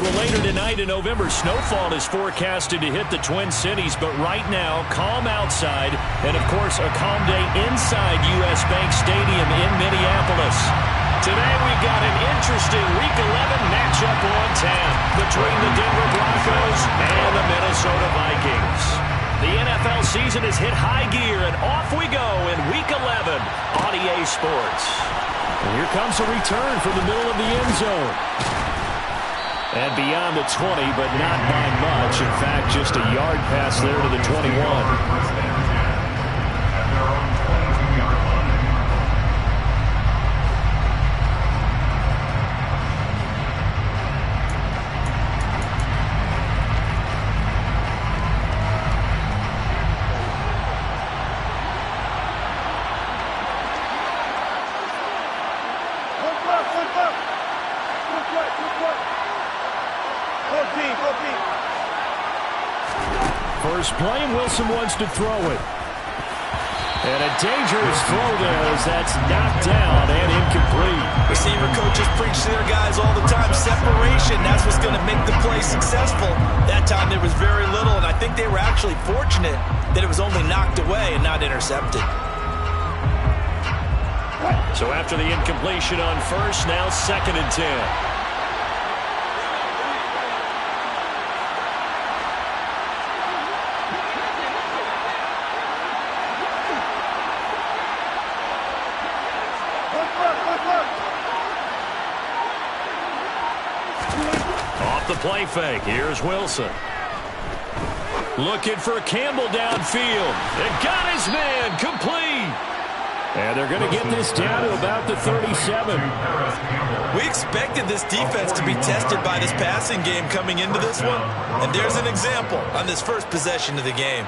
Well, later tonight in November, snowfall is forecasted to hit the Twin Cities, but right now, calm outside, and of course, a calm day inside U.S. Bank Stadium in Minneapolis. Today, we've got an interesting Week 11 matchup on tap between the Denver Broncos and the Minnesota Vikings. The NFL season has hit high gear, and off we go in Week 11 on EA Sports. And here comes a return from the middle of the end zone. And beyond the 20, but not by much. In fact, just a yard pass there to the 21. First play, and Wilson wants to throw it. And a dangerous throw there as that's knocked down and incomplete. Receiver coaches preach to their guys all the time. Separation, that's what's going to make the play successful. That time there was very little, and I think they were actually fortunate that it was only knocked away and not intercepted. So after the incompletion on first, now 2nd and 10. Off the play fake, here's Wilson. Looking for Campbell downfield. And got his man, complete. And they're going to get this down to about the 37. We expected this defense to be tested by this passing game coming into this one. And there's an example on this first possession of the game.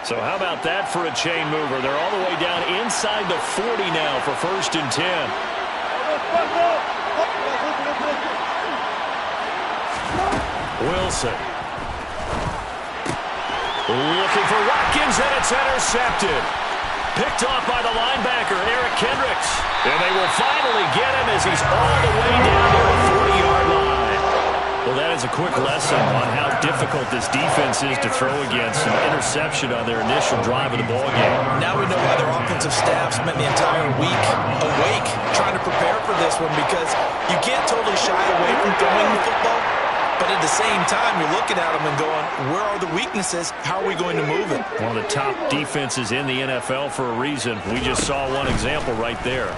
So how about that for a chain mover? They're all the way down inside the 40 now for 1st and 10. Wilson. Looking for Watkins, and it's intercepted. Picked off by the linebacker, Eric Kendricks. And they will finally get him as he's all the way down to the 40-yard line. Well, that is a quick lesson on how difficult this defense is to throw against. An interception on their initial drive of the ballgame. Now we know why their offensive staff spent the entire week awake trying to prepare for this one, because you can't totally shy away from throwing the football. But at the same time, you're looking at them and going, where are the weaknesses? How are we going to move it? One of the top defenses in the NFL for a reason. We just saw one example right there.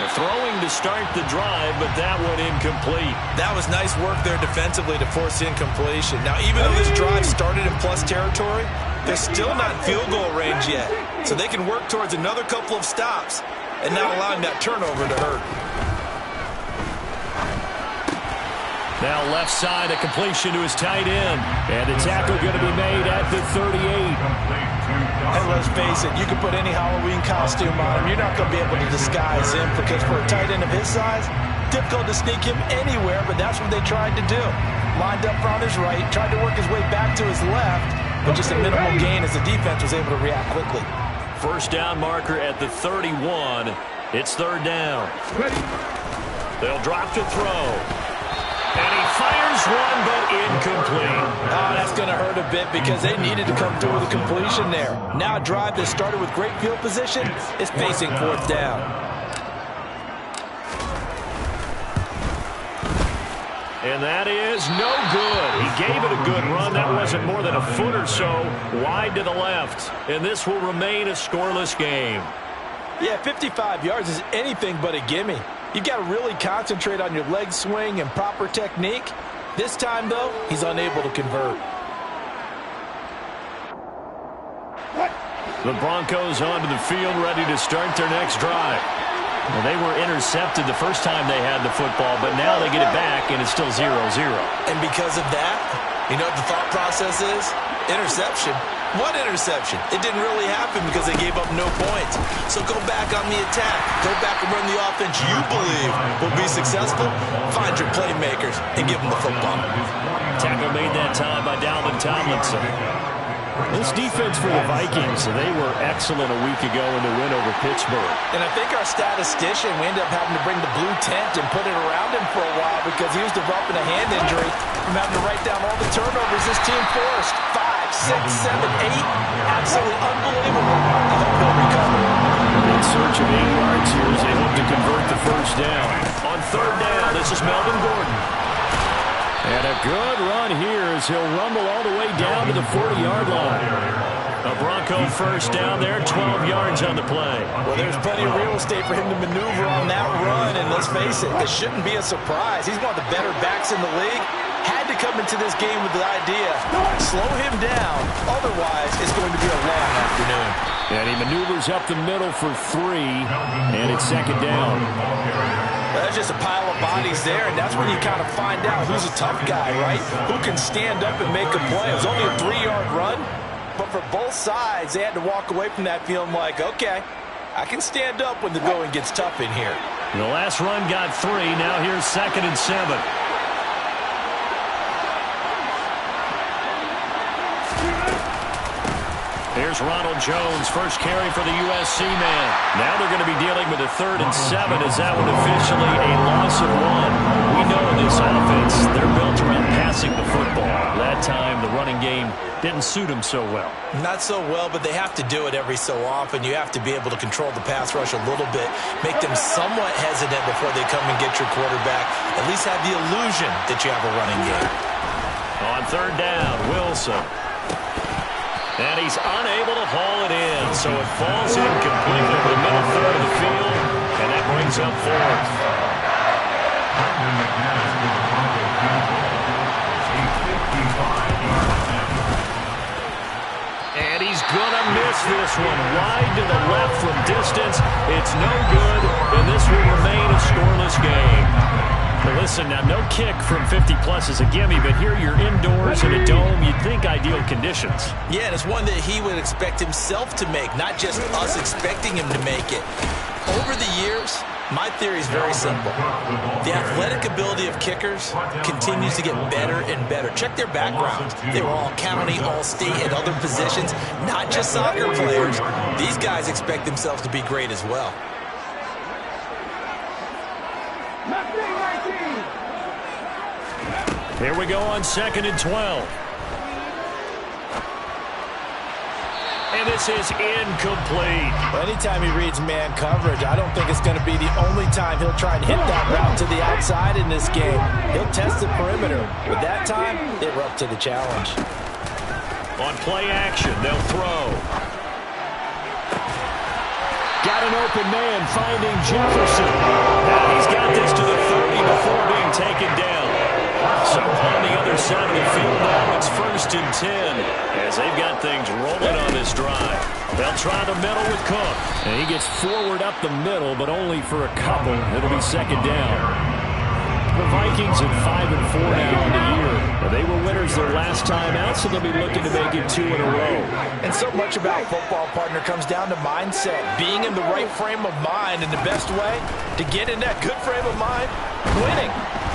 They're throwing to start the drive, but that one incomplete. That was nice work there defensively to force incompletion. Now, even though this drive started in plus territory, they're still not in field goal range yet. So they can work towards another couple of stops and not allowing that turnover to hurt. Now left side, a completion to his tight end. And the tackle going to be made at the 38. And let's face it, you can put any Halloween costume on him. You're not going to be able to disguise him, because for a tight end of his size, difficult to sneak him anywhere, but that's what they tried to do. Lined up on his right, tried to work his way back to his left, but just a minimal gain as the defense was able to react quickly. First down marker at the 31. It's 3rd down. They'll drop to throw. And he fires one, but incomplete. Oh, that's going to hurt a bit, because they needed to come through with a completion there. Now a drive that started with great field position is facing 4th down. And that is no good. He gave it a good run. That wasn't more than a foot or so wide to the left. And this will remain a scoreless game. Yeah, 55 yards is anything but a gimme. You've got to really concentrate on your leg swing and proper technique. This time, though, he's unable to convert. The Broncos onto the field, ready to start their next drive. Well, they were intercepted the first time they had the football, but now they get it back, and it's still 0-0. And because of that, you know what the thought process is? Interception. What interception? It didn't really happen because they gave up no points. So go back on the attack. Go back and run the offense you believe will be successful. Find your playmakers and give them the football. Tackle made that time by Dalvin Tomlinson. This defense for the Vikings, they were excellent a week ago in the win over Pittsburgh. And I think our statistician, we ended up having to bring the blue tent and put it around him for a while because he was developing a hand injury from having to write down all the turnovers this team forced. 5, 6, 7, 8. Absolutely unbelievable. I hope he'll recover. In search of 8 yards here as they look to convert the first down. On third down, this is Melvin Gordon. And a good run here as he'll rumble all the way down to the 40-yard line. A Bronco first down there, 12 yards on the play. Well, there's plenty of real estate for him to maneuver on that run, and let's face it, this shouldn't be a surprise. He's one of the better backs in the league. Had to come into this game with the idea, slow him down, otherwise it's going to be a long afternoon. And he maneuvers up the middle for 3, and it's second down. There's just a pile of bodies there, and that's when you kind of find out who's a tough guy, right? Who can stand up and make a play. It was only a 3-yard run, but for both sides, they had to walk away from that feeling like, okay, I can stand up when the going gets tough in here. The last run got 3. Now here's 2nd and 7. Here's Ronald Jones, first carry for the USC man. Now they're going to be dealing with a 3rd and 7. Is that one officially a loss of 1? We know this offense, they're built around passing the football. That time, the running game didn't suit them so well. Not so well, but they have to do it every so often. You have to be able to control the pass rush a little bit, make them somewhat hesitant before they come and get your quarterback. At least have the illusion that you have a running game. On 3rd down, Wilson. And he's unable to haul it in, so it falls in completely over the middle third of the field, and that brings up 4th. And he's going to miss this one wide to the left from distance. It's no good, and this will remain a scoreless game. But listen, now no kick from 50-plus is a gimme, but here you're indoors in a dome. You'd think ideal conditions. Yeah, and it's one that he would expect himself to make, not just us expecting him to make it. Over the years, my theory is very simple. The athletic ability of kickers continues to get better and better. Check their backgrounds. They were all county, all state, and other positions, not just soccer players. These guys expect themselves to be great as well. Here we go on 2nd and 12. And this is incomplete. Anytime he reads man coverage, I don't think it's going to be the only time he'll try and hit that route to the outside in this game. He'll test the perimeter. But that time, they were up to the challenge. On play action, they'll throw. Got an open man finding Jefferson. Now he's got this to the 30 before being taken down. So on the other side of the field now, it's 1st and 10 as they've got things rolling on this drive. They'll try the middle with Cook. And he gets forward up the middle, but only for a couple. It'll be 2nd down. The Vikings at 5-4 now in the year. They were winners their last time out, so they'll be looking to make it 2 in a row. And so much about football, partner, comes down to mindset. Being in the right frame of mind, and the best way to get in that good frame of mind, winning.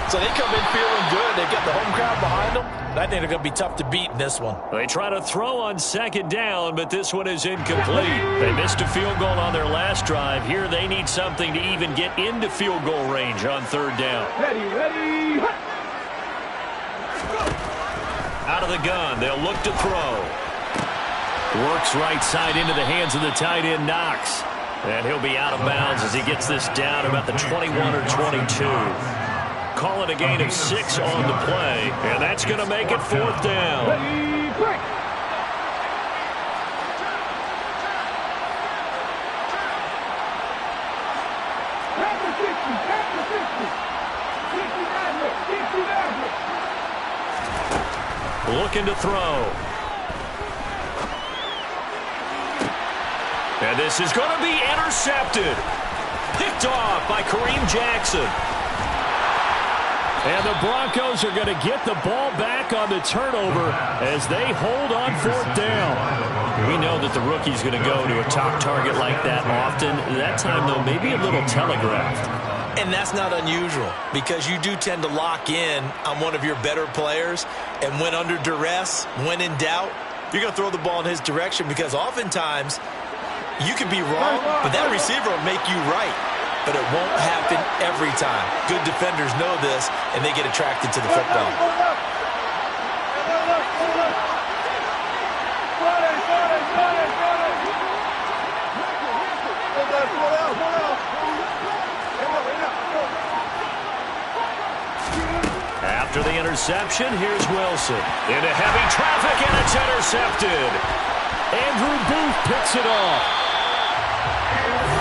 So they come in feeling good. They got the home crowd behind them. I think they're going to be tough to beat in this one. They try to throw on 2nd down, but this one is incomplete. They missed a field goal on their last drive. Here they need something to even get into field goal range on 3rd down. Ready. Out of the gun, they'll look to throw. Works right side into the hands of the tight end, Knox. And he'll be out of bounds as he gets this down about the 21 or 22. Call it a gain of 6 on the play, and that's going to make it 4th down. Ready, break. Looking to throw. And this is going to be intercepted. Picked off by Kareem Jackson. And the Broncos are going to get the ball back on the turnover as they hold on 4th down. We know that the rookie's going to go to a top target like that often. That time, though, maybe a little telegraphed. And that's not unusual because you do tend to lock in on one of your better players. And when under duress, when in doubt, you're going to throw the ball in his direction because oftentimes you could be wrong, but that receiver will make you right. But it won't happen every time. Good defenders know this, and they get attracted to the football. After the interception, here's Wilson. Into heavy traffic, and it's intercepted. Andrew Booth picks it off.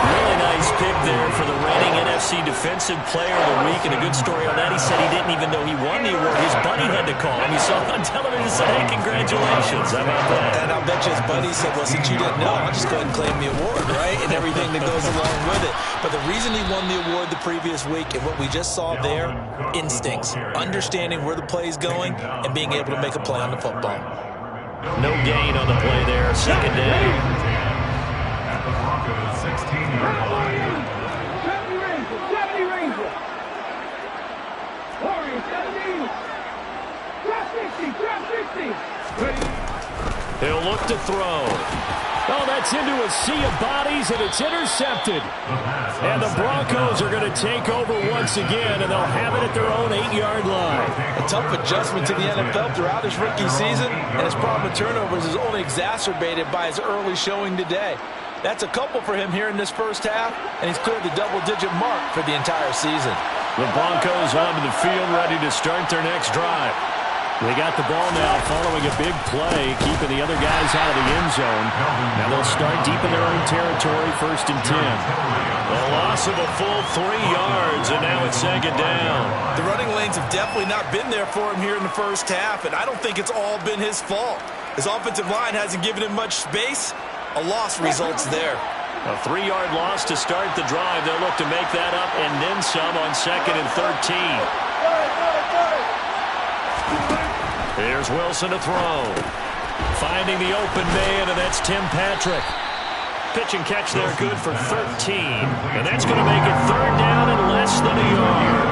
Really nice pick there for the reigning NFC Defensive Player of the Week. And a good story on that. He said he didn't even know he won the award. His buddy had to call him. He saw it on television and said, hey, congratulations. How about that? And I'll bet you his buddy said, well, since you didn't know, I'll just go ahead and claim the award, right? And everything that goes along with it. But the reason he won the award the previous week and what we just saw there, instincts, understanding where the play is going and being able to make a play on the football. No gain on the play there. Second down. At the Broncos 16-yard line. 70 Ranger. Warriors 70. Trap 60. He'll look to throw. Oh, that's into a sea of bodies, and it's intercepted. And the Broncos are going to take over once again, and they'll have it at their own 8-yard line. A tough adjustment to the NFL throughout his rookie season, and his problem with turnovers is only exacerbated by his early showing today. That's a couple for him here in this first half, and he's cleared the double-digit mark for the entire season. The Broncos onto the field, ready to start their next drive. They got the ball now following a big play, keeping the other guys out of the end zone. Now they'll start deep in their own territory, 1st and 10. A loss of a full 3 yards, and now it's second down. The running lanes have definitely not been there for him here in the first half, and I don't think it's all been his fault. His offensive line hasn't given him much space. A loss results there. A 3-yard loss to start the drive. They'll look to make that up and then some on 2nd and 13. Here's Wilson to throw. Finding the open man, and that's Tim Patrick. Pitch and catch there, good for 13. And that's going to make it 3rd down and less than a yard.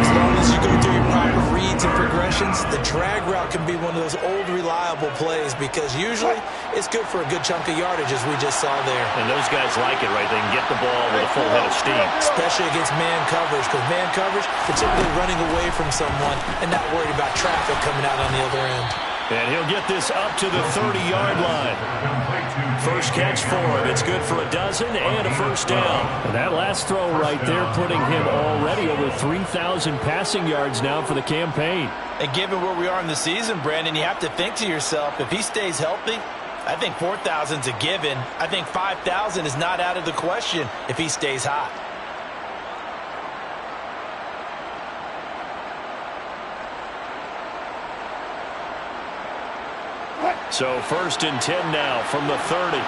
As long as you go through your proper reads and progressions, the drag route can be one of those old, reliable plays because usually it's good for a good chunk of yardage, as we just saw there. And those guys like it, right? They can get the ball with a full head of steam. Especially against man coverage, because man coverage, they're typically running away from someone and not worried about traffic coming out on the other end. And he'll get this up to the 30-yard line. First catch for him. It's good for a dozen and a first down. And that last throw right there putting him already over 3,000 passing yards now for the campaign. And given where we are in the season, Brandon, you have to think to yourself, if he stays healthy, I think 4,000's a given. I think 5,000 is not out of the question if he stays hot. So 1st and 10 now from the 30.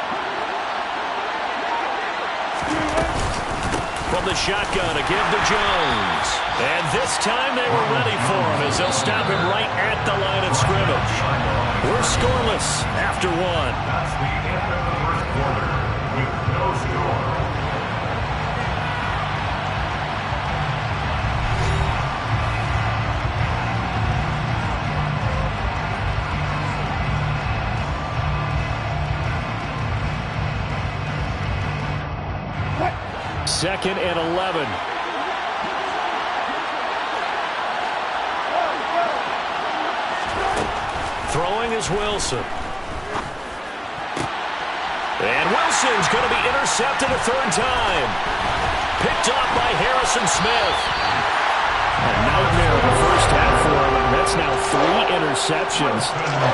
From the shotgun, a give to Jones. And this time they were ready for him as they'll stop him right at the line of scrimmage. We're scoreless after 1. That's the end of the first quarter with no score. Second and 11. Throwing is Wilson. And Wilson's going to be intercepted a 3rd time. Picked off by Harrison Smith. A nightmare of the first half for him. That's now 3 interceptions.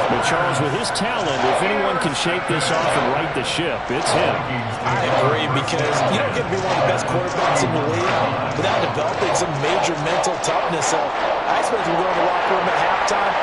But Charles, with his talent, if anyone can shake this off and right the ship, it's him. I agree, because you don't get to be one of the best quarterbacks in the league without developing some major mental toughness. So I expect him to go in the locker room at halftime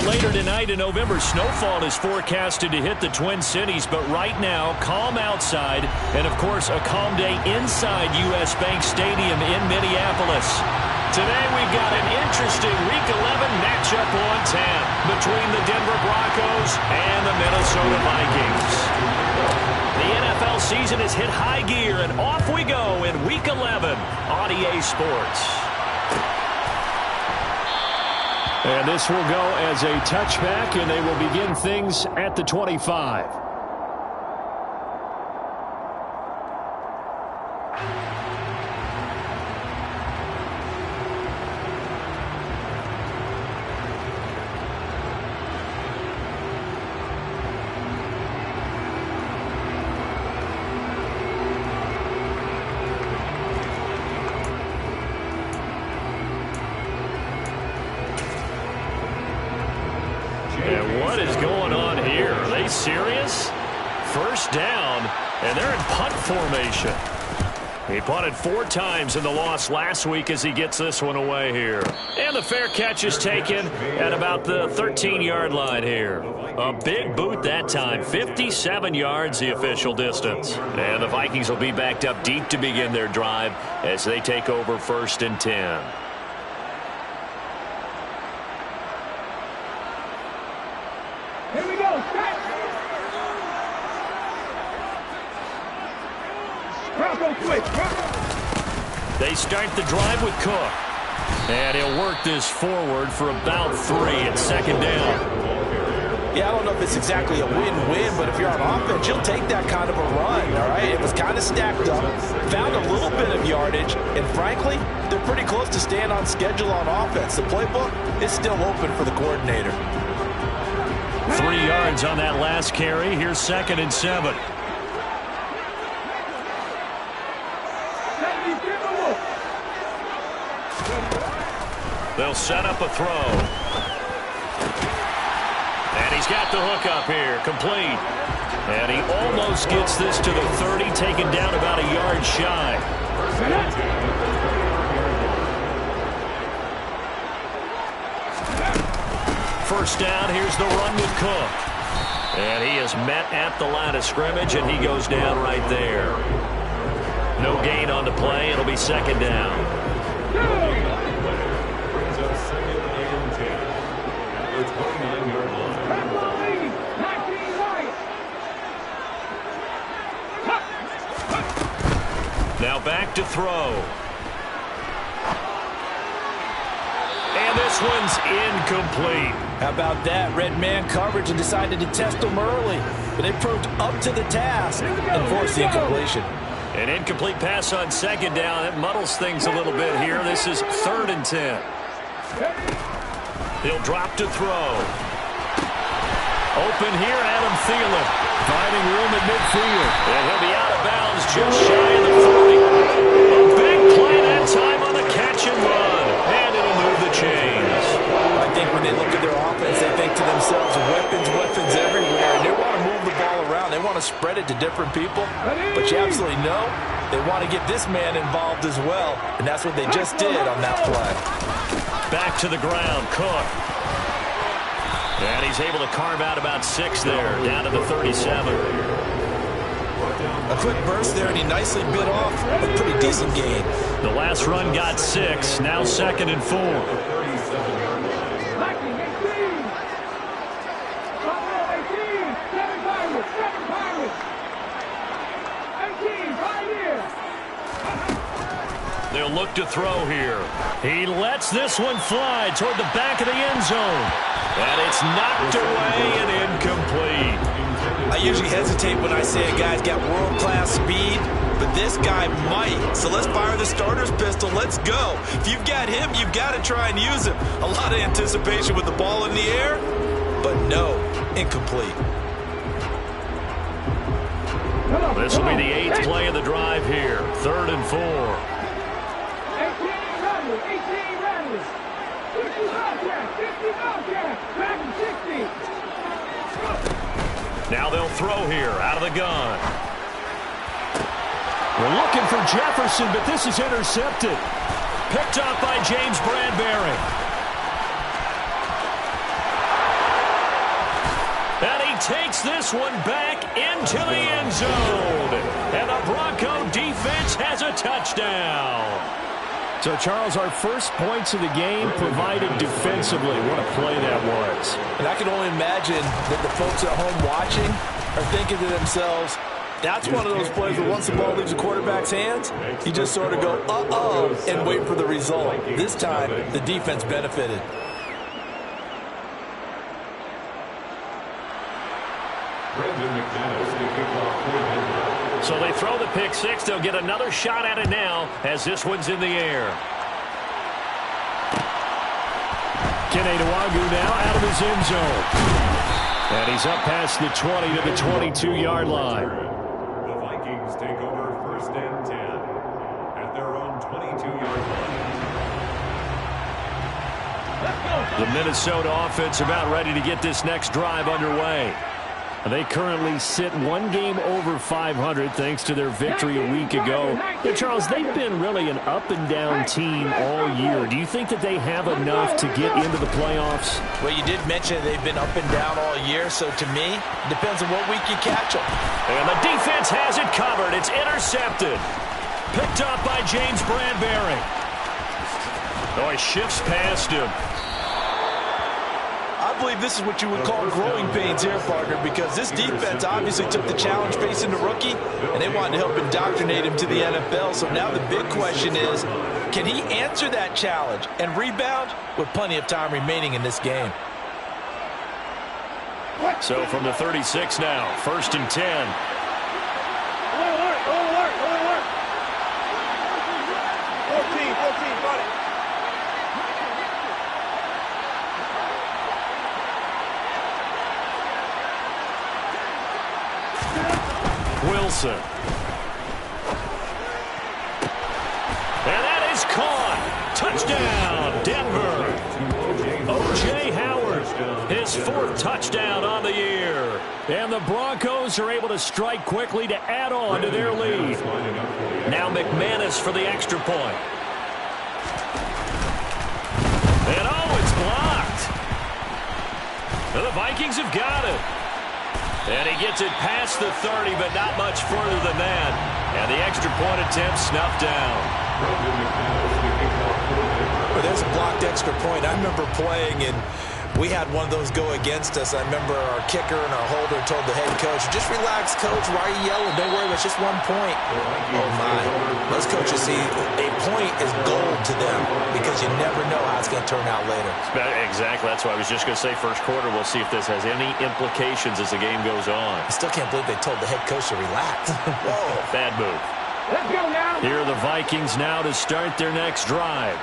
Later tonight in November, snowfall is forecasted to hit the Twin Cities, but right now, calm outside, and of course, a calm day inside U.S. Bank Stadium in Minneapolis. Today, we've got an interesting Week 11 matchup on tap between the Denver Broncos and the Minnesota Vikings. The NFL season has hit high gear, and off we go in Week 11 on EA Sports. And this will go as a touchback, and they will begin things at the 25. Serious? First down, and they're in punt formation. He punted 4 times in the loss last week as he gets this one away here. And the fair catch is taken at about the 13-yard line here. A big boot that time, 57 yards the official distance. And the Vikings will be backed up deep to begin their drive as they take over 1st and 10. Here we go. They start the drive with Cook. And he'll work this forward for about 3 at 2nd down. Yeah, I don't know if it's exactly a win-win, but if you're on offense, you'll take that kind of a run, all right? It was kind of stacked up, found a little bit of yardage, and frankly, they're pretty close to staying on schedule on offense. The playbook is still open for the coordinator. 3 yards on that last carry. Here's 2nd and 7. They'll set up a throw. And he's got the hook up here, complete. And he almost gets this to the 30, taken down about a yard shy. First down, here's the run with Cook. And he is met at the line of scrimmage, and he goes down right there. No gain on the play. It'll be 2nd down. Now back to throw. And this one's incomplete. How about that? Red man coverage and decided to test them early. But they proved up to the task and forced the incompletion. An incomplete pass on 2nd down. It muddles things a little bit here. This is 3rd and 10. He'll drop to throw. Open here, Adam Thielen. Finding room at midfield. And he'll be out of bounds just shy of the 40. A big play that time on the catch and run. And it'll move the chains. I think when they look at their offense, they think to themselves, weapons everywhere. And they want to move the ball around. They want to spread it to different people. But you absolutely know they want to get this man involved as well. And that's what they just did on that play. Back to the ground, Cook. And he's able to carve out about 6 there, down to the 37. A quick burst there, and he nicely bit off a pretty decent gain. The last run got 6, now 2nd and 4. They'll look to throw here. He lets this one fly toward the back of the end zone. And it's knocked away and incomplete. I I usually hesitate when I say a guy's got world-class speed, but this guy might. So let's fire the starter's pistol. Let's go. If you've got him, you've got to try and use him. A lot of anticipation with the ball in the air, but no, incomplete. This will be the 8th play of the drive here. 3rd and 4. 18 Rattlers, 18 Rattlers. 50 Bobcats, 50 Bobcats, back to 60. Now they'll throw here out of the gun. We're looking for Jefferson, but this is intercepted. Picked up by James Bradbury. And he takes this one back into the end zone. And the Bronco defense has a touchdown. So, Charles, our first points of the game provided defensively. What a play that was. And I can only imagine that the folks at home watching are thinking to themselves, that's one of those plays where once the ball leaves the quarterback's hands, you just sort of go, uh-oh, and wait for the result. This time, the defense benefited. So they throw the pick six. They'll get another shot at it now as this one's in the air. Kenedawagu now out of his end zone. And he's up past the 20 to the 22-yard line. The Vikings take over 1st and 10 at their own 22-yard line. The Minnesota offense about ready to get this next drive underway. They currently sit one game over 500 thanks to their victory a week ago. Yeah, Charles, they've been really an up-and-down team all year. Do you think that they have enough to get into the playoffs? Well, you did mention they've been up and down all year, so to me, it depends on what week you catch them. And the defense has it covered. It's intercepted. Picked up by James Bradbury. Oh, he shifts past him. I believe this is what you would call growing pains here, partner, because this defense obviously took the challenge facing the rookie, and they wanted to help indoctrinate him to the NFL. So now the big question is, can he answer that challenge and rebound with plenty of time remaining in this game? So from the 36 now, 1st and 10. Alert, 14, got it. Wilson. And that is caught. Touchdown, Denver. O.J. Howard, his 4th touchdown on the year. And the Broncos are able to strike quickly to add on to their lead. Now McManus for the extra point. And oh, it's blocked. And the Vikings have got it. And he gets it past the 30, but not much further than that. And the extra point attempt snuffed down. Well, there's a blocked extra point. I remember playing, and we had one of those go against us. I remember our kicker and our holder told the head coach, just relax, coach. Why are you yelling? Don't worry, it's just 1 point. Oh, my. Most coaches see a point is gold to them because you never know how it's going to turn out later. Exactly. That's why I was just going to say first quarter. We'll see if this has any implications as the game goes on. I still can't believe they told the head coach to relax. Whoa. Bad move. Let's go now. Here are the Vikings now to start their next drive.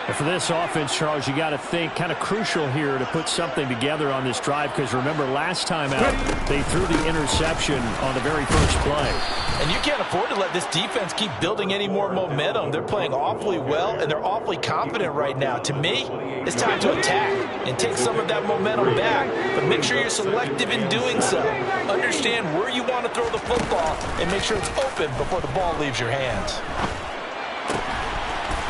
And for this offense, Charles, you got to think kind of crucial here to put something together on this drive because remember last time out they threw the interception on the very first play. And you can't afford to let this defense keep building any more momentum. They're playing awfully well, and they're awfully confident right now. To me, it's time to attack and take some of that momentum back, but make sure you're selective in doing so. Understand where you want to throw the football and make sure it's open before the ball leaves your hands.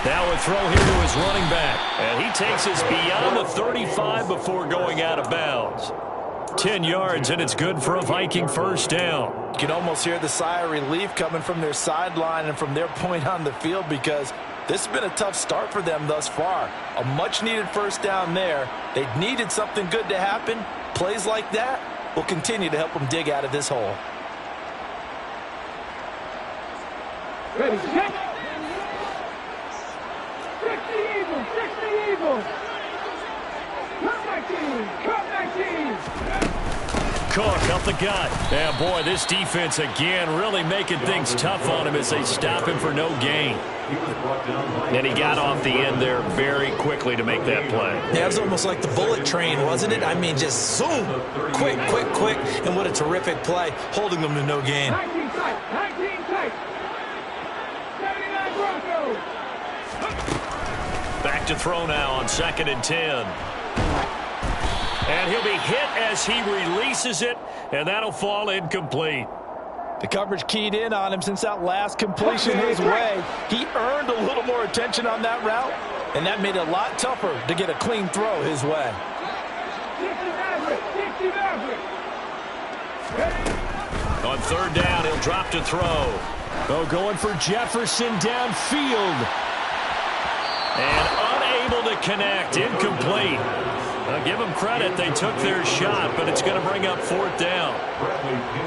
Now a throw here to his running back. And he takes us beyond the 35 before going out of bounds. 10 yards, and it's good for a Viking first down. You can almost hear the sigh of relief coming from their sideline and from their point on the field because this has been a tough start for them thus far. A much-needed first down there. They needed something good to happen. Plays like that will continue to help them dig out of this hole. Ready, set. 60 Eagles, 60 Eagles. Come back team, come back team. Cook up the gut. Yeah, boy, this defense again really making things tough on him as they stop him for no gain. And he got off the end there very quickly to make that play. Yeah, it was almost like the bullet train, wasn't it? I mean, just zoom, quick, and what a terrific play, holding them to no gain. 19 tight. 79 Broncos. Back to throw now on 2nd and 10. And he'll be hit as he releases it, and that'll fall incomplete. The coverage keyed in on him since that last completion his way. He earned a little more attention on that route, and that made it a lot tougher to get a clean throw his way. 60 average. On 3rd down, he'll drop to throw. Oh, going for Jefferson downfield. And unable to connect, incomplete. Give them credit, they took their shot, but it's going to bring up 4th down.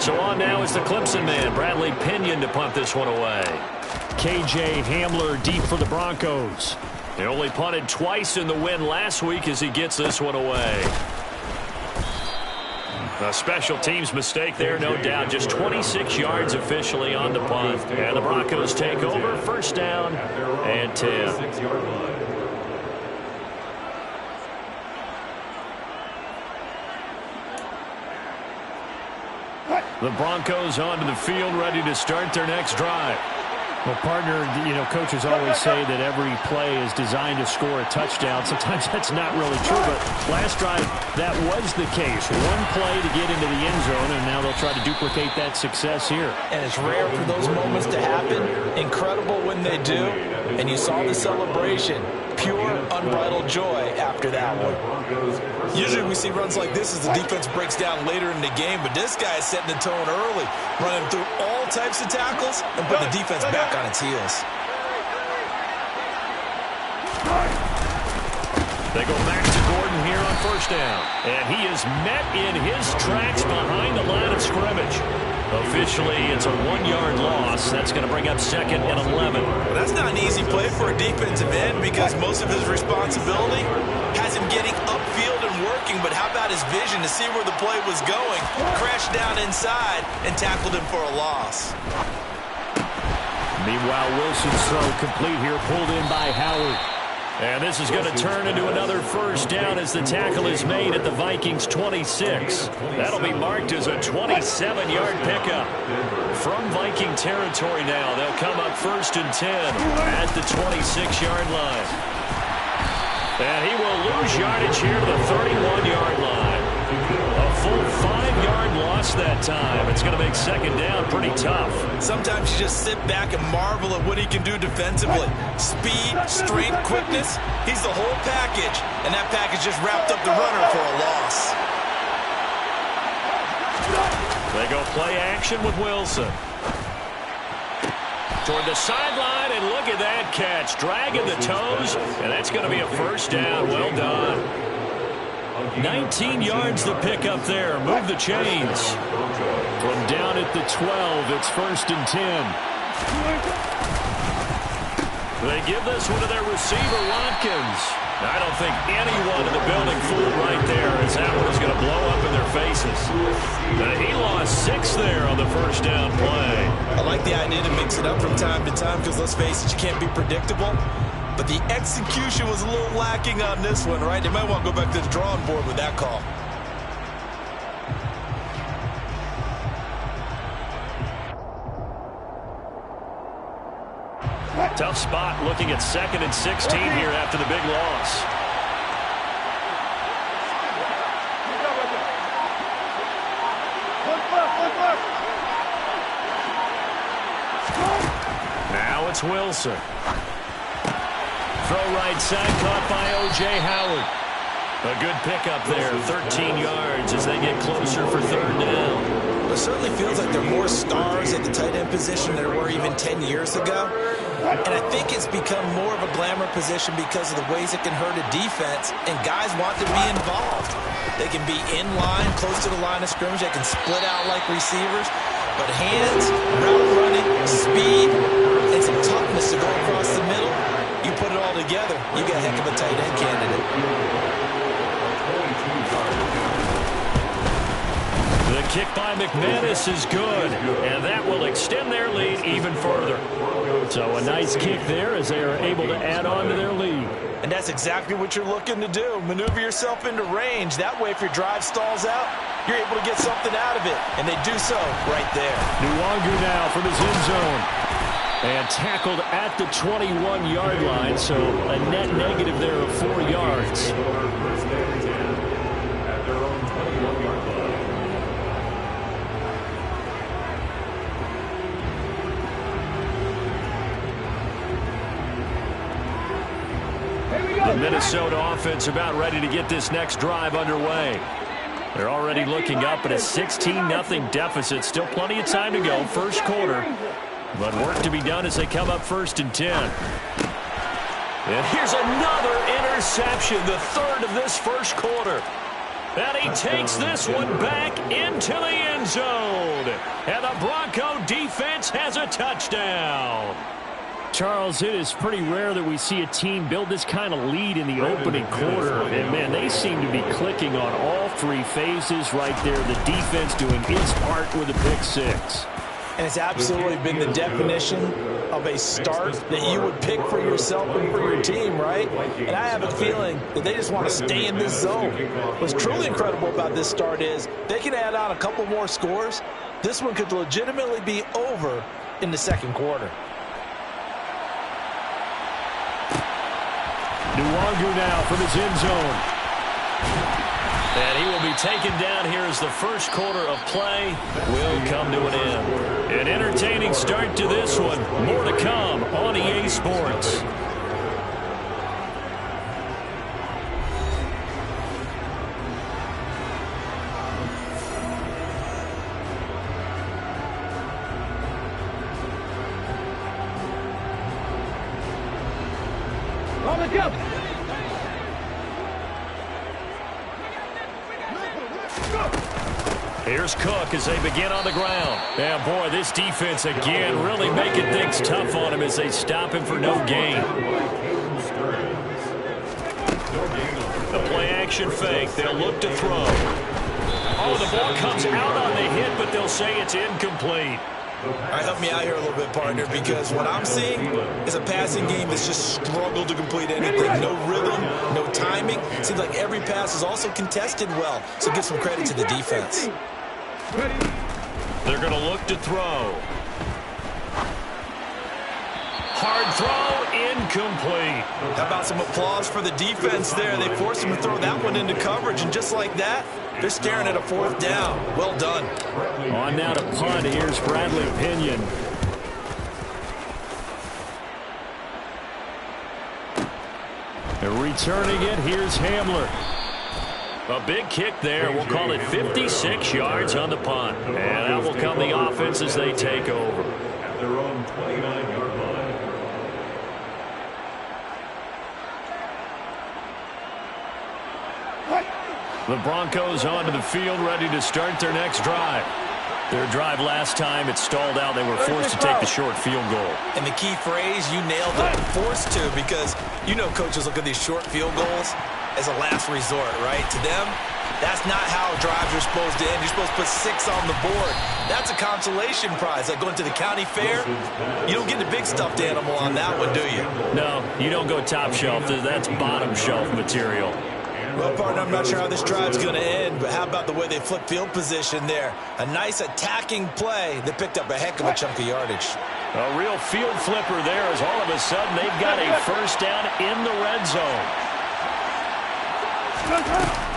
So on now is the Clemson man, Bradley Pinion, to punt this one away. KJ Hamler deep for the Broncos. He only punted twice in the win last week as he gets this one away. A special teams mistake there, no doubt. Just 26 yards officially on the punt. And the Broncos take over, 1st down and 10. The Broncos onto the field, ready to start their next drive. Well, partner, coaches always say that every play is designed to score a touchdown. Sometimes that's not really true, but last drive, that was the case. One play to get into the end zone, and now they'll try to duplicate that success here. And it's rare for those moments to happen. Incredible when they do. And you saw the celebration. Pure, unbridled joy after that one. Usually we see runs like this as the defense breaks down later in the game, but this guy is setting the tone early, running through all types of tackles and putting the defense back on its heels. They go back to Gordon here on 1st down. And he is met in his tracks behind the line of scrimmage. Officially, it's a 1-yard loss. That's going to bring up 2nd and 11. Well, that's not an easy play for a defensive end because most of his responsibility has him getting upfield and working, but how about his vision to see where the play was going, crashed down inside, and tackled him for a loss. Meanwhile, Wilson's throw complete here, pulled in by Howard. And this is going to turn into another 1st down as the tackle is made at the Vikings' 26. That'll be marked as a 27-yard pickup. From Viking territory now, they'll come up 1st and 10 at the 26-yard line. And he will lose yardage here to the 31-yard line. A full 5-yard loss that time. It's going to make 2nd down pretty tough. Sometimes you just sit back and marvel at what he can do defensively. Speed, strength, quickness. He's the whole package. And that package just wrapped up the runner for a loss. They go play action with Wilson. Toward the sideline, and look at that catch. Dragging the toes, and that's going to be a 1st down. Well done. 19 yards the pick up there. Move the chains. From down at the 12, it's 1st and 10. They give this one to their receiver, Watkins. I don't think anyone in the building fooled right there as that one is going to blow up in their faces. He lost 6 there on the 1st down play. I like the idea to mix it up from time to time because, let's face it, you can't be predictable. But the execution was a little lacking on this one, right? They might want to go back to the drawing board with that call. Tough spot looking at 2nd and 16 here after the big loss. Now it's Wilson. Throw right side, caught by O.J. Howard. A good pickup there, 13 yards as they get closer for 3rd down. It certainly feels like there are more stars at the tight end position than there were even 10 years ago. And I think it's become more of a glamour position because of the ways it can hurt a defense, and guys want to be involved. They can be in line, close to the line of scrimmage. They can split out like receivers. But hands, route running, speed, and some toughness to go across the middle, you put it all together, you got a heck of a tight end candidate. The kick by McManus is good, and that will extend their lead even further. So a nice kick there as they are able to add on to their lead. And that's exactly what you're looking to do. Maneuver yourself into range. That way, if your drive stalls out, you're able to get something out of it. And they do so right there. Nuwangu now from his end zone. And tackled at the 21-yard line, so a net negative there of 4 yards. First and 10 at their own 21-yard line. The Minnesota offense about ready to get this next drive underway. They're already looking up at a 16-0 deficit. Still plenty of time to go, first quarter. But work to be done as they come up 1st and 10. And here's another interception, the third of this first quarter. And he takes this one back into the end zone. And the Bronco defense has a touchdown. Charles, it is pretty rare that we see a team build this kind of lead in the opening quarter. And, man, they seem to be clicking on all 3 phases right there. The defense doing its part with a pick 6. And it's absolutely been the definition of a start that you would pick for yourself and for your team, right? And I have a feeling that they just want to stay in this zone. What's truly incredible about this start is they can add on a couple more scores. This one could legitimately be over in the second quarter. Nuwangu now from his end zone. And he will be taken down here as the first quarter of play will come to an end. An entertaining start to this one. More to come on EA Sports. On the jump. Here's Cook as they begin on the ground. And boy, this defense again really making things tough on him as they stop him for no gain. The play action fake. They'll look to throw. Oh, the ball comes out on the hit, but they'll say it's incomplete. All right, help me out here a little bit, partner, because what I'm seeing is a passing game that's just struggled to complete anything. No rhythm, no timing. Seems like every pass is also contested well, so give some credit to the defense. They're going to look to throw. Hard throw, incomplete. How about some applause for the defense there? They forced him to throw that one into coverage, and just like that, they're staring at a 4th down. Well done. On now to punt. Here's Bradley Pinion. And returning it, here's Hamler. A big kick there. We'll call it 56 yards on the punt. And out will come the offense as they take over. At their own 29-yard line. The Broncos onto the field, ready to start their next drive. Their drive last time, it stalled out. They were forced to take the short field goal. And the key phrase, you nailed it, forced to, because you know coaches look at these short field goals as a last resort, right? To them, that's not how drives are supposed to end. You're supposed to put 6 on the board. That's a consolation prize. Like going to the county fair, you don't get the big stuffed animal on that one, do you? No, you don't go top shelf. That's bottom shelf material. Well, partner, I'm not sure how this drive's going to end, but how about the way they flip field position there? A nice attacking play that picked up a heck of a chunk of yardage. A real field flipper there as all of a sudden they've got a first down in the red zone.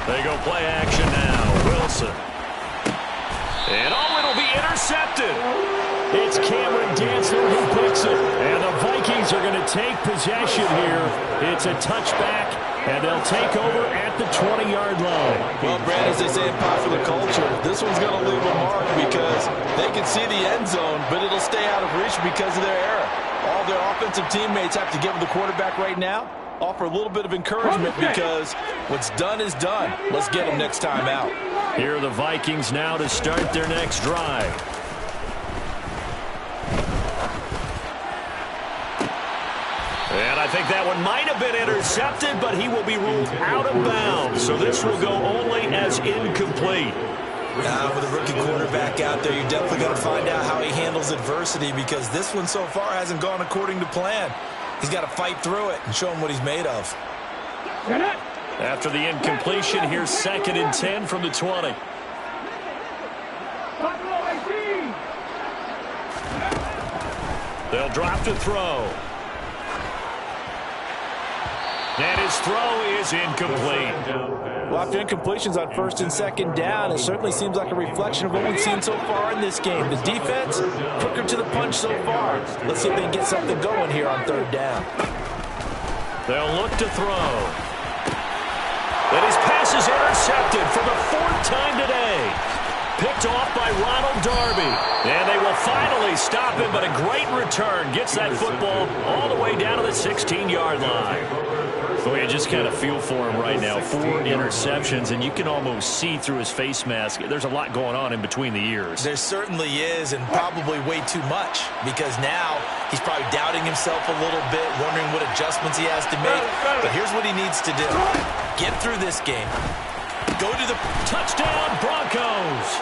They go play action now. Wilson. And it'll be intercepted. It's Cameron Dantzler who picks it. And the Vikings are going to take possession here. It's a touchback, and they'll take over at the 20-yard line. Well, Brad, as they say in popular culture, this one's going to leave a mark because they can see the end zone, but it'll stay out of reach because of their error. All their offensive teammates have to give the quarterback right now, offer a little bit of encouragement because what's done is done. Let's get them next time out. Here are the Vikings now to start their next drive. And I think that one might have been intercepted, but he will be ruled out of bounds. So this will go only as incomplete. With a rookie quarterback out there, you're definitely going to find out how he handles adversity, because this one so far hasn't gone according to plan. He's got to fight through it and show him what he's made of. After the incompletion, here's 2nd and 10 from the 20. They'll drop to throw. And his throw is incomplete. Well, after incompletions on 1st and 2nd down, it certainly seems like a reflection of what we've seen so far in this game. The defense, quicker to the punch so far. Let's see if they can get something going here on 3rd down. They'll look to throw. And his pass is intercepted for the 4th time today. Picked off by Ronald Darby. And they will finally stop him, but a great return. Gets that football all the way down to the 16-yard line. Boy, you just kind of feel for him right now. 4 interceptions, and you can almost see through his face mask. There's a lot going on in between the ears. There certainly is, and probably way too much, because now he's probably doubting himself a little bit, wondering what adjustments he has to make. But here's what he needs to do. Get through this game. Go to the touchdown, Broncos.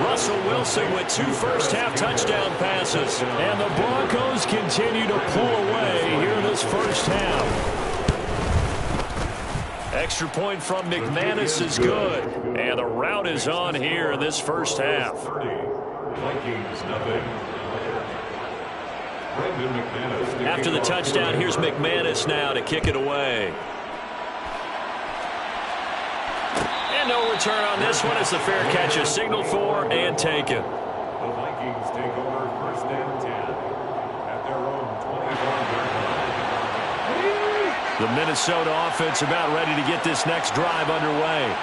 Russell Wilson with 2 first-half touchdown passes. And the Broncos continue to pull away here in this first half. Extra point from McManus is good. And the route is on here in this first half. After the touchdown, here's McManus now to kick it away. And no return on this one. It's the fair catch is signaled for and taken. The Vikings take over 1st and 10 at their own 21-yard line. The Minnesota offense about ready to get this next drive underway.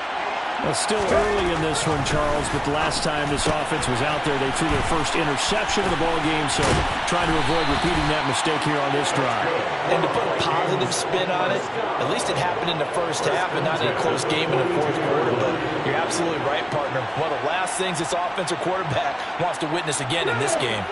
Well, still early in this one, Charles, but the last time this offense was out there, they threw their first interception of the ball game, so trying to avoid repeating that mistake here on this drive. And to put a positive spin on it, at least it happened in the first half and not in a close game in the 4th quarter, but you're absolutely right, partner. One of the last things this offensive quarterback wants to witness again in this game.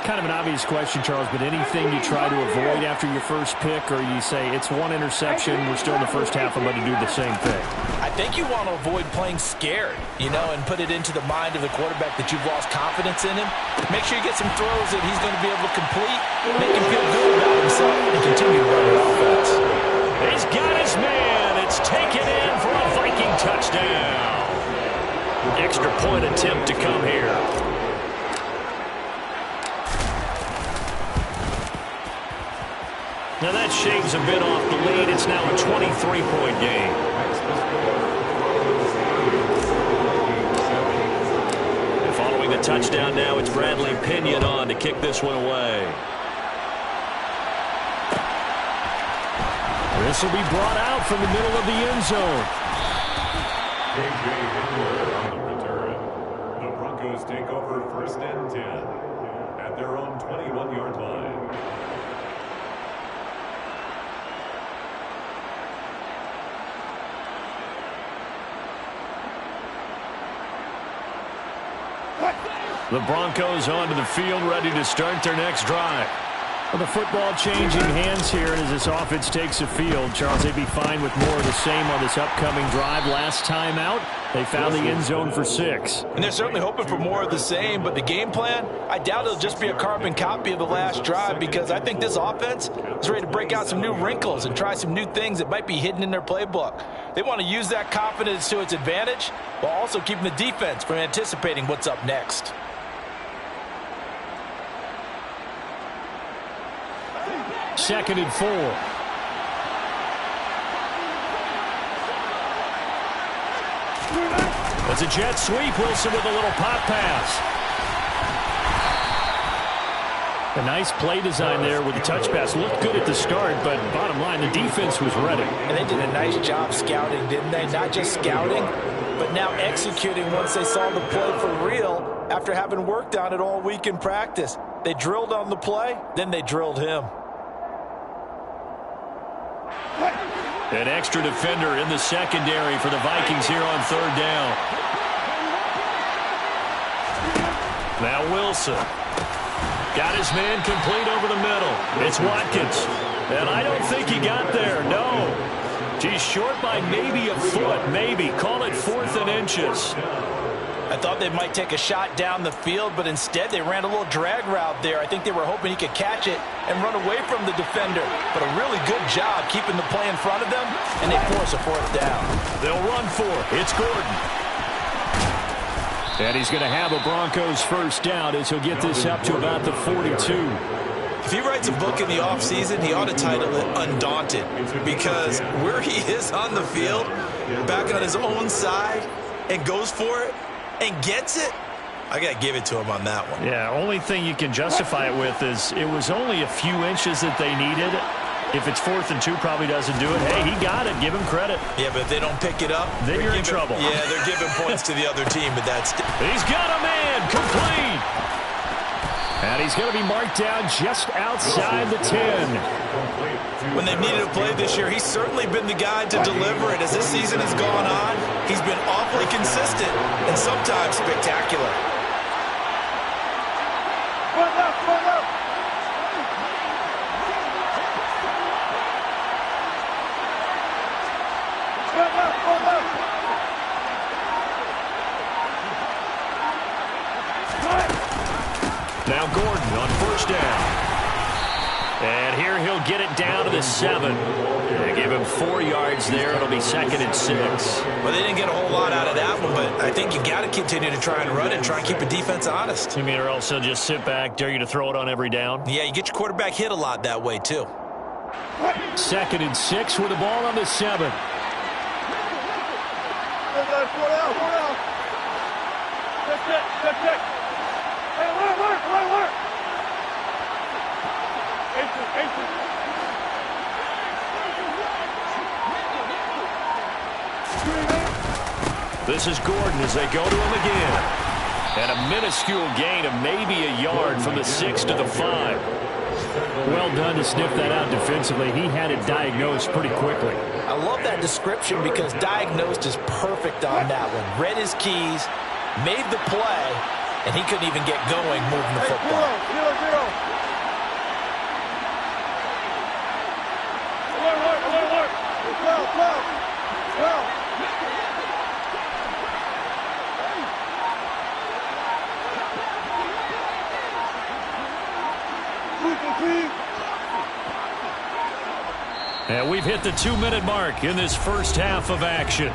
Kind of an obvious question, Charles, but anything you try to avoid after your first pick, or you say it's 1 interception, we're still in the first half, I'm going to do the same thing? I think you want to avoid playing scared, and put it into the mind of the quarterback that you've lost confidence in him. Make sure you get some throws that he's going to be able to complete, make him feel good about himself, and continue to run the offense. He's got his man. It's taken in for a Viking touchdown. Extra point attempt to come here. Now that shaves a bit off the lead. It's now a 23-point game. And following the touchdown now, it's Bradley Pinion on to kick this one away. This will be brought out from the middle of the end zone. J.J. Hinkler on the return. The Broncos take over 1st and 10 at their own 21-yard line. The Broncos onto the field, ready to start their next drive. Well, the football changing hands here, and as this offense takes the field, Charles, they'd be fine with more of the same on this upcoming drive. Last time out, they found the end zone for 6. And they're certainly hoping for more of the same, but the game plan, I doubt it'll just be a carbon copy of the last drive, because I think this offense is ready to break out some new wrinkles and try some new things that might be hidden in their playbook. They want to use that confidence to its advantage while also keeping the defense from anticipating what's up next. Second and 4. It's a jet sweep. Wilson with a little pop pass. A nice play design there with the touch pass. Looked good at the start, but bottom line, the defense was ready. And they did a nice job scouting, didn't they? Not just scouting, but now executing once they saw the play for real after having worked on it all week in practice. They drilled on the play, then they drilled him. An extra defender in the secondary for the Vikings here on 3rd down. Now Wilson. Got his man complete over the middle. It's Watkins. And I don't think he got there, no. He's short by maybe a foot, maybe. Call it 4th and inches. I thought they might take a shot down the field, but instead they ran a little drag route there. I think they were hoping he could catch it and run away from the defender. But a really good job keeping the play in front of them, and they force a fourth down. They'll run for it. It's Gordon. And he's going to have a Broncos first down as he'll get this up to about the 42. If he writes a book in the offseason, he ought to title it Undaunted, because where he is on the field, back on his own side, and goes for it and gets it, I got to give it to him on that one. Yeah, only thing you can justify it with is it was only a few inches that they needed. If it's 4th and 2, probably doesn't do it. Hey, he got it. Give him credit. Yeah, but if they don't pick it up, then you're in trouble. Yeah, they're giving points to the other team, but that's... He's got a man. Complete. And he's going to be marked down just outside the 10. When they've needed a play this year, he's certainly been the guy to deliver it. As this season has gone on, he's been awfully consistent and sometimes spectacular. Now Gordon on first down. And here he'll get it down to the 7. They give him 4 yards there. It'll be 2nd and 6. Well, they didn't get a whole lot out of that one, but I think you got to continue to try and run it and try and keep the defense honest. You mean or else they'll just sit back, dare you to throw it on every down? Yeah, you get your quarterback hit a lot that way, too. 2nd and 6 with the ball on the 7. This is Gordon as they go to him again. And a minuscule gain of maybe a yard from the 6 to the 5. Well done to sniff that out defensively. He had it diagnosed pretty quickly. I love that description because diagnosed is perfect on that one. Read his keys, made the play, and he couldn't even get going moving the football. 0-0. And we've hit the 2-minute mark in this first half of action.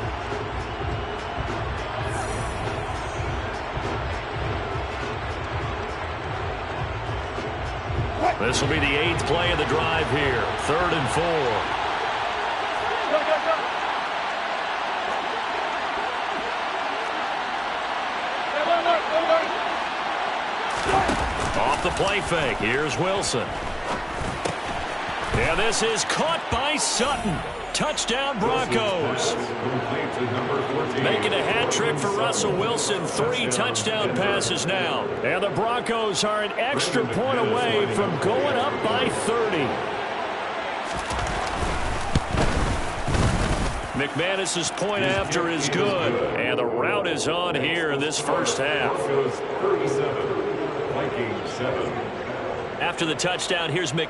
This will be the 8th play of the drive here. 3rd and 4. Off the play fake. Here's Wilson. Yeah, this is caught by Sutton. Touchdown, Broncos. Making a hat trick for Russell Wilson. 3 touchdown passes now. And the Broncos are an extra point away from going up by 30. McManus's point after is good. And the route is on here in this first half. After the touchdown, here's McManus.